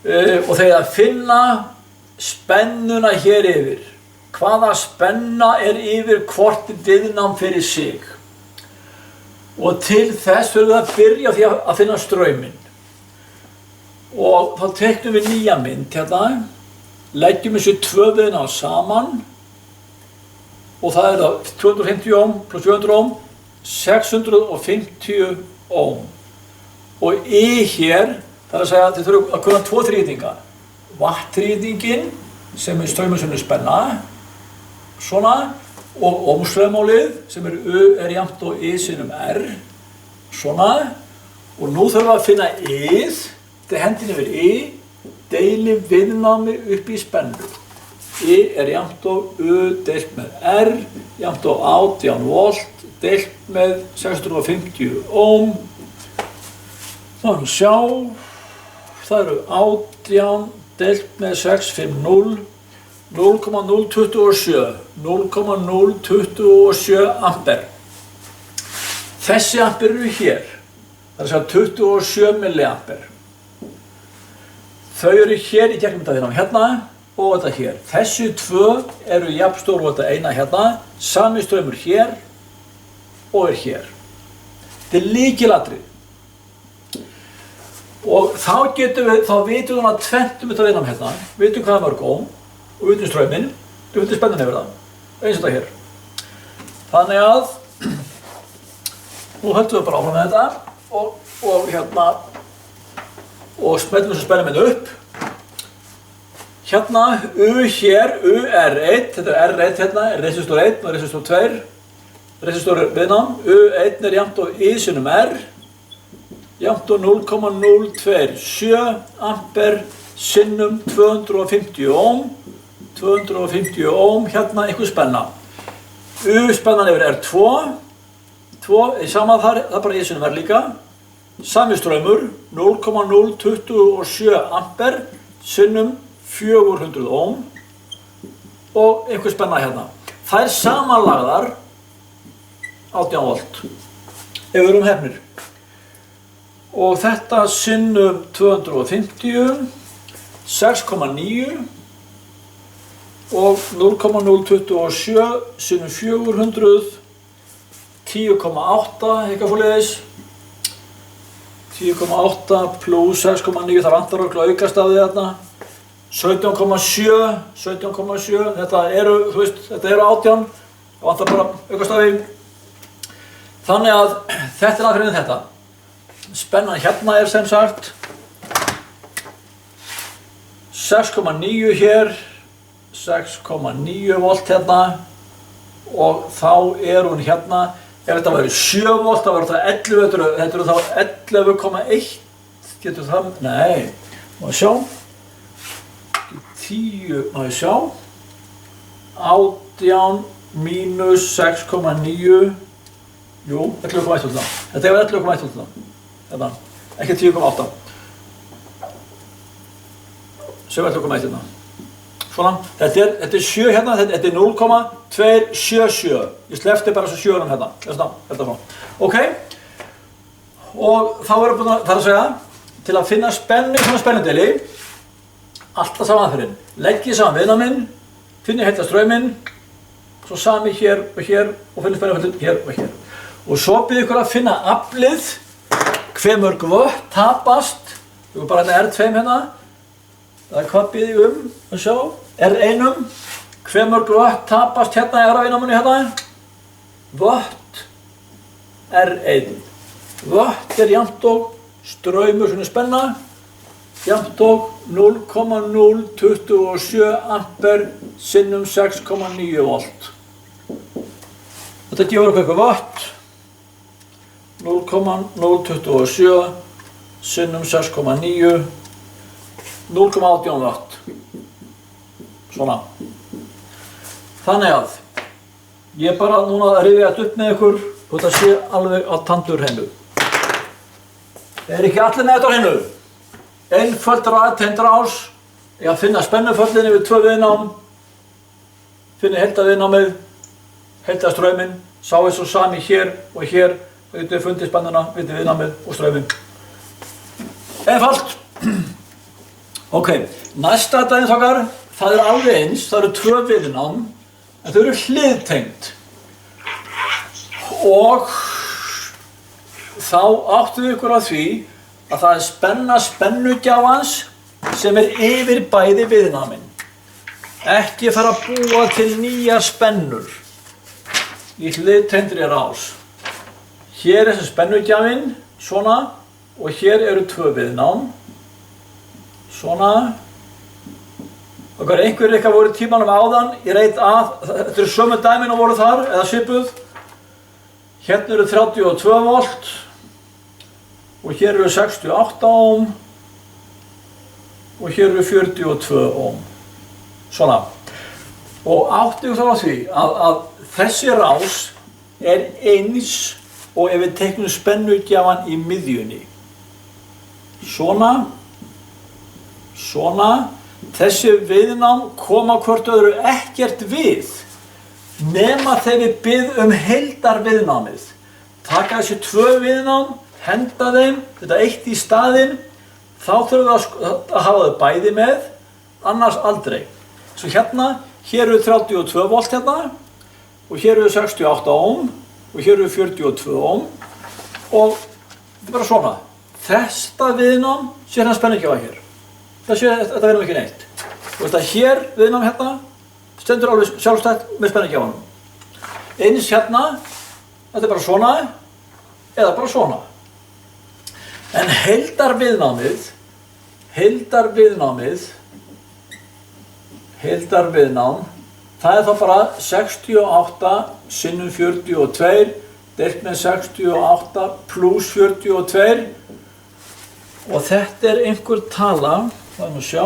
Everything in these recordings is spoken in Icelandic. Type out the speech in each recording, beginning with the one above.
og þegar að finna spennuna hér yfir. Hvaða spenna yfir hvort viðnám fyrir sig. Og til þess þurfum við að byrja á því að finna strauminn. Og þá teiknum við nýja mynd hérna, leggjum þessu 2 viðnám saman og það það 250 ohm plus 200 ohm, 650 ohm. Og hér, það að segja að þið þurfum að kunna 2 þrýtinga. Watt-þrýtingin sem straumur sem spenna, svona, og ohmslögmálið sem U jafnt og I sinnum R, svona, og nú þurfum við að finna I-ð, þetta hendin yfir I, deili viðnámi upp í spennu. I jafnt og U deilt með R, jafnt og 18 volt, deilt með 650 ohm. Það erum sjá, það eru 18 deilt með 650, 0,027 ampere. Þessi ampere eru hér, það að segja 27 milliampere. Þau eru hér í gegnum þetta hérna og þetta hér. Þessi 2 eru jafnstór og þetta eina hérna, sami straumur hér og hér. Þetta lykilatriði. Og þá vitum við að tventum þetta viðnám hérna, vitum hvað mörg ohm og vitum strauminn, við vitum spennan yfir það, eins og þetta hér. Þannig að, nú höldum við bara áfram með þetta og hérna, og smellum þessu spennuminn upp. Hérna, U hér, U R1, þetta R1 hérna, resistor 1 og resistor 2, resistor viðnám, U1 jafnt og I sinnum R, jafnt og 0,027 ampere sinnum 250 ohm, 250 ohm, hérna einhver spenna. U-spennan yfir R2, 2 sama þar, það bara I sinnum R líka, sami straumur, 0,027 ampere sinnum 400 ohm og einhver spenna hérna. Það samanlagðar 18 volt, ef við erum hefnir. Og þetta sinnum 250, 6,9 og 0,027 sinnum 400, 10,8 eitthvað svoleiðis. 10,8 plus 6,9, það vantar okkur aukastafið þarna. 17,7, þetta eru 18, það vantar bara aukastafið. Þannig að þetta aðferðin þetta. Spennan hérna sem sagt 6,9 hér, 6,9 volt hérna og þá hún hérna, ef þetta væri 7 volt þá verður það 11, þetta eru þá 11,1, getur það, nei, má sjá, 10, má sjá, 18 mínus 6,9, jú, 11,1 volt það, þetta er 11,1 volt það. Þetta, ekki 10,8. Sem 11,1 hérna. Svona, þetta er 7 hérna, þetta er 0,277. Ég slefti bara svo 7 hérna, þetta svona. Ok, og þá erum við búin að segja, til að finna spennu í svona spennudeli, alltaf saman aðferðin. Leggið saman viðnáminn, finnið heita strauminn, svo sami hér og finnið spennu hér og hér. Og svo byrðið ykkur að finna aflið, hve mörg vött tapast, við erum bara R2 hérna, það hvað byrðið að sjá, R1, hve mörg vött tapast hérna í R1-náminu hérna, vött R1, vött jafnt og straumur sem spenna, jafnt og 0,027 ampere sinnum 6,9 volt. Þetta gefur okkur eitthvað vött, 0,027 sinnum 6,9, 0,18 watt. Svona. Þannig að ég bara núna að rifja þetta upp með ykkur og þetta sé alveg á tandur hennu. Ekki allir með þetta á hennu. Einföld tengdarás, ég að finna spennuföllin yfir 2 viðnám, finna heildaviðnámið, heildastrauminn, sá eins og sami hér og hér. Við getum fundið spennuna, viðnámið og strauminn. Einfalt. Ok, næsta dæmis okkar, það er alveg eins, það eru tvö viðnám, en þau eru hliðtengd. Og þá áttum við ykkur á því að það er spenna spennugjafans sem er yfir bæði viðnámin. Ekki fara að búa til nýjar spennur í hliðtengdri rás. Hér er þessi spennugjafinn, svona, og hér eru tvö viðnám, svona. Og einhverjir ykkar voru í tímanum áðan, ég reit að, þetta eru sömu dæmin og voru þar, eða svipuð. Hérna eru 32 volt og hér eru 68 ohm og hér eru 42 ohm. Svona. Og áttu þá á því að þessi rás er eins og ef við teiknum spennugjafan í miðjunni. Svona, svona. Þessi viðnám koma hvort öðru ekkert við nema þegar við biðjum heildarviðnámið. Taka þessi tvö viðnám, henda þeim, þetta eitt í staðinn, þá þurfum við að hafa þau bæði með, annars aldrei. Svo hérna, hér eru 32 volt hérna, og hér eru 68 ohm, og hér eru 42 ohm, og þetta er bara svona. Þetta viðnám sé hérna spennugjafa hér. Þetta verðum ekki neitt. Þú veist að hér, viðnám hérna, stendur alveg sjálfstætt með spennugjafanum. Eins hérna, þetta er bara svona, eða bara svona. En heildarviðnámið, það er þá bara 68 sinnum 42, deilt með 68 pluss 42. Og þetta er einhver tala, það nú sjá,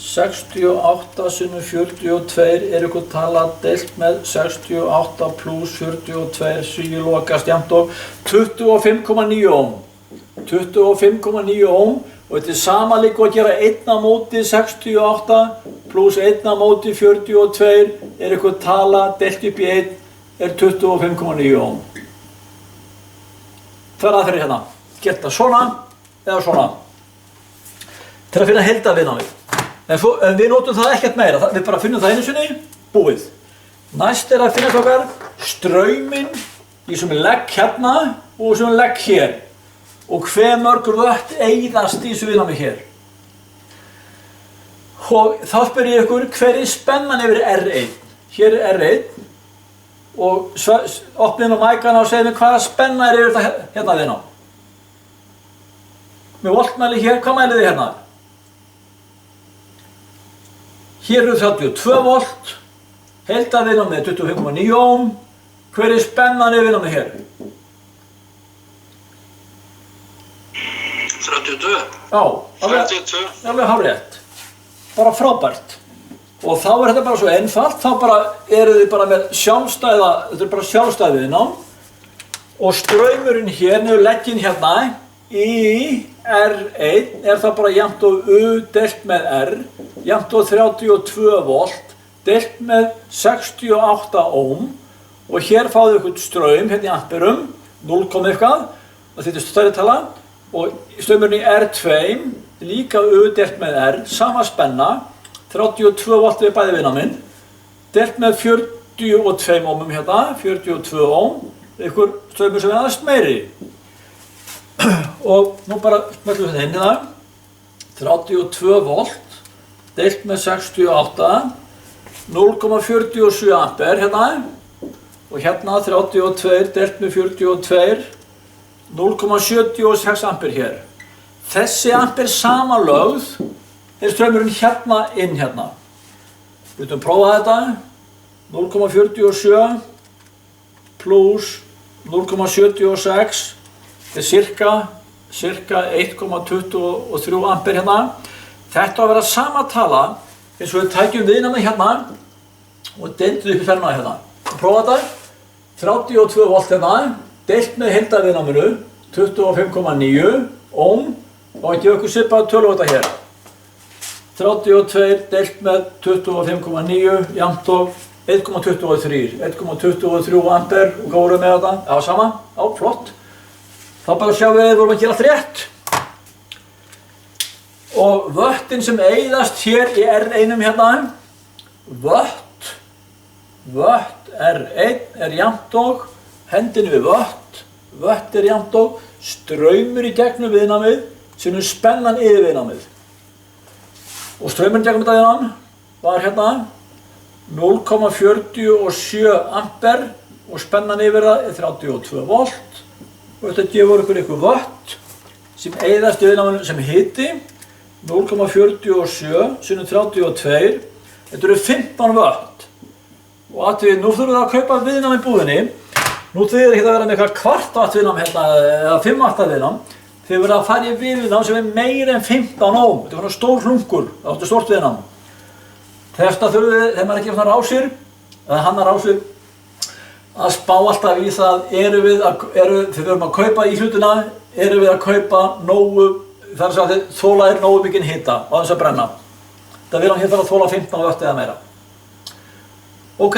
68 sinnum 42 er einhver tala deilt með 68 pluss 42 sem lokast jafnt og 25,9 ohm. 25,9 ohm og þetta er sama líka að gera 1 á móti 68 pluss 1 á móti 42 er einhver tala deilt upp í 1 er 25,9 ohm. Það er aðferðir hérna. Geta svona eða svona til að finna heildarviðnámið. En við notum það ekkert meira, við bara finnum það einu sinni, búið. Næst er að finna okkar strauminn í sem legg hérna og sem legg hér. Og hve mörg vött eyðast í þessu viðnámi hér. Og þá spyr ég ykkur, hver er spennan yfir R1? Hér er R1 og opnið á mækana og segið mér hvaða spenna er yfir þetta hérna viðnám. Með voltmæli hér, hvað mælið þið hérna? Hér eru 32 volt, heildarviðnámið er 25,9 ohm. Hver er spennan yfir viðnámið hér? 32. Já, 32. Alveg hárrétt. Bara frábært. Og þá er þetta bara svo einfalt, þá bara eru þið bara með sjálfstæða, þetta er bara sjálfstæð viðnám. Og straumurinn hér, niður legginn hérna, í R1 er það bara jafnt og U deilt með R, jafnt og 32 volt, deilt með 68 ohm og hér fáðu ykkur straum hérna í amperum, 0, eitthvað, og þetta er stærri tala og straumurinn í R2 líka U deilt með R, sama spenna, 32 volt við bæði viðnáminn, deilt með 42 ohmum hérna, 42 ohm, ykkur straumur sem er aðeins meiri. Og nú bara smellum við þetta inn í það, 32 volt, deilt með 68, 0,47 ampere hérna, og hérna 32 deilt með 42, 0,76 ampere hér. Þessi ampere samanlögð er straumurinn hérna inn hérna. Við viljum prófa þetta, 0,47 pluss 0,76 er cirka 1,23 ampere hérna. Þetta á að vera sama tala eins og við tækjum viðnámið hérna og deildum upp í ferna hérna. Prófa þetta, 32 volt hérna, deilt með heildarviðnáminu, 25,9 ohm, og að gefa ykkur svipað tölu á þetta hér. 32 deilt með 25,9 jafnt og 1,23 ampere, og hvað vorum við með þetta? Já, sama, já, flott. Þá bara sjáum við að við vorum að gera allt rétt. Og vöttin sem eyðast hér í R1 hérna, vött R1 er jafnt og, hendinni við vött er jafnt og, straumur í gegnum viðnamið, sem spennan yfir viðnamið. Og straumurinn gegnum þetta viðnam var hérna 0,47 amper og spennan yfir það er 32 volt. Og þetta gefur ykkur vött sem eyðast í viðnaminu sem hiti, 0,47 sinnum 32, þetta eru 15 vött. Og aðtöðu, nú þurfum við að kaupa viðnam í búðinni. Nú þurfum ekki að vera með eitthvað kvart watt-viðnam hérna, eða 5 watt-viðnam. Þið verða að fara í viðnam sem er meira en 15 ohm. Þetta er svona stór hlunkur, þetta er stórt viðnam. Þetta þurfum við, þegar maður ekki svona rásir, eða hannar rásir, að spá alltaf í það, þið verðum að kaupa í hlutina, erum við að kaupa nógu, þar að segja að þola nógu mikinn hita á þess að brenna. Þetta viðnam hér þarf að þola 15 vött eða meira. Ok.